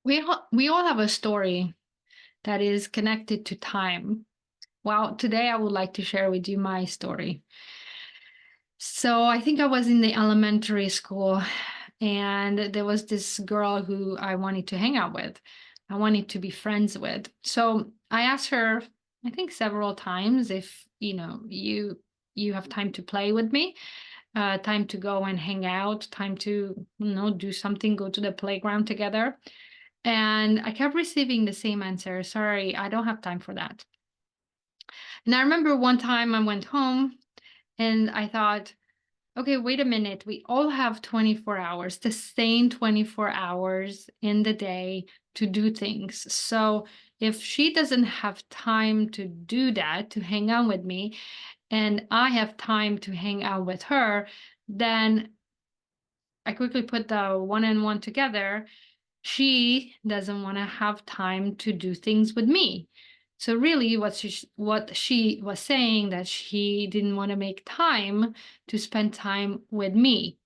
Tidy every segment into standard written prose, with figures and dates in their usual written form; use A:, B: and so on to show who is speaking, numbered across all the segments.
A: We all have a story that is connected to time. Well, today I would like to share with you my story. So I think I was in the elementary school, and there was this girl who I wanted to hang out with. I wanted to be friends with. So I asked her, I think several times, if you have time to play with me, time to go and hang out, time to do something, go to the playground together. And I kept receiving the same answer. Sorry, I don't have time for that. And I remember one time I went home and I thought, okay, wait a minute. We all have 24 hours, the same 24 hours in the day to do things. So if she doesn't have time to do that, to hang out with me, and I have time to hang out with her, then I quickly put the one and one together. She doesn't want to have time to do things with me. So really what she was saying, that she didn't want to make time to spend time with me.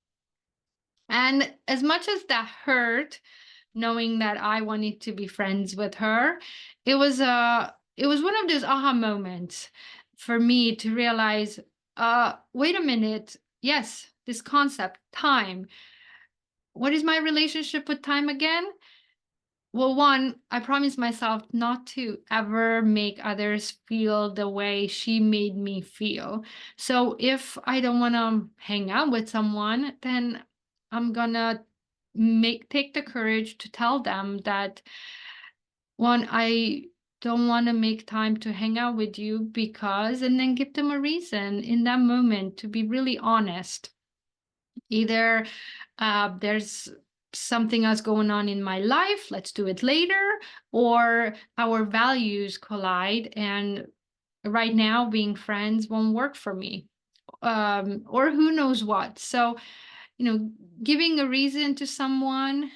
A: And as much as that hurt, knowing that I wanted to be friends with her, it was one of those aha moments for me to realize, wait a minute, yes, this concept, time. What is my relationship with time again? Well, one, I promised myself not to ever make others feel the way she made me feel. So if I don't want to hang out with someone, then I'm gonna make take the courage to tell them that, one, I don't want to make time to hang out with you because, and then give them a reason in that moment, to be really honest. Either there's something else going on in my life, let's do it later, or our values collide, and right now being friends won't work for me, or who knows what. So, giving a reason to someone,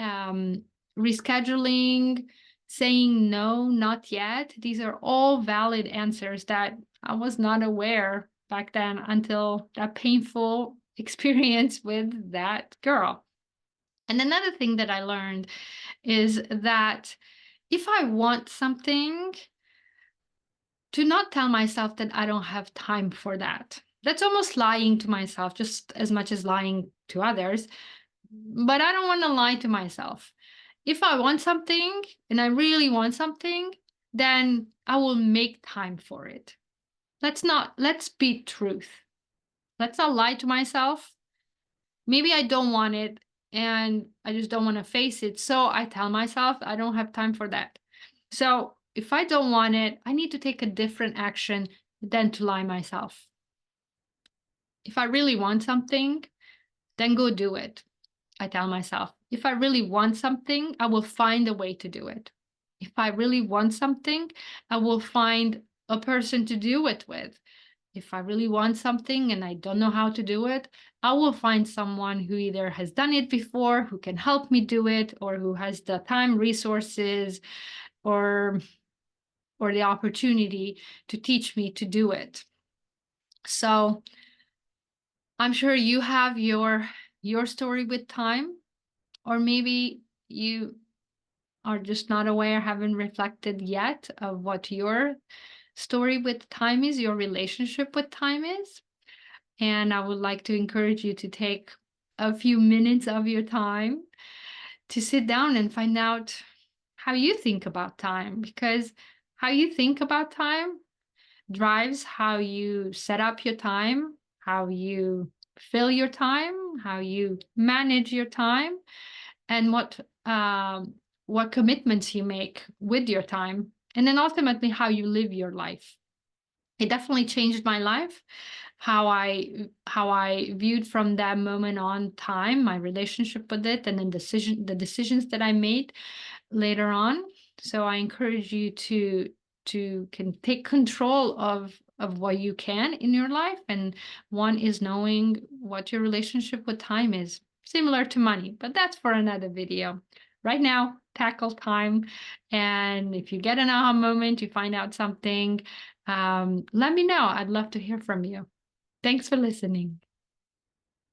A: rescheduling, saying no, not yet, these are all valid answers that I was not aware back then until that painful experience with that girl. And another thing that I learned is that if I want something, to not tell myself that I don't have time for that. That's almost lying to myself, just as much as lying to others. But I don't want to lie to myself. If I want something and I really want something, then I will make time for it. Let's speak truth. Let's not lie to myself. Maybe I don't want it and I just don't want to face it. So I tell myself I don't have time for that. So if I don't want it, I need to take a different action than to lie myself. If I really want something, then go do it. I tell myself, if I really want something, I will find a way to do it. If I really want something, I will find a person to do it with. If I really want something and I don't know how to do it, I will find someone who either has done it before, who can help me do it, or who has the time, resources, or the opportunity to teach me to do it. So I'm sure you have your story with time, or maybe you are just not aware, haven't reflected yet of what your story with time is, your relationship with time is. And I would like to encourage you to take a few minutes of your time to sit down and find out how you think about time, because how you think about time drives how you set up your time, how you fill your time, how you manage your time, and what commitments you make with your time, and then ultimately how you live your life. It definitely changed my life, how I viewed from that moment on time, my relationship with it, and then the decisions that I made later on. So I encourage you to can take control of what you can in your life, and one is knowing what your relationship with time is, similar to money, but that's for another video. Right now, tackle time, and if you get an aha moment, you find out something, let me know. I'd love to hear from you. Thanks for listening.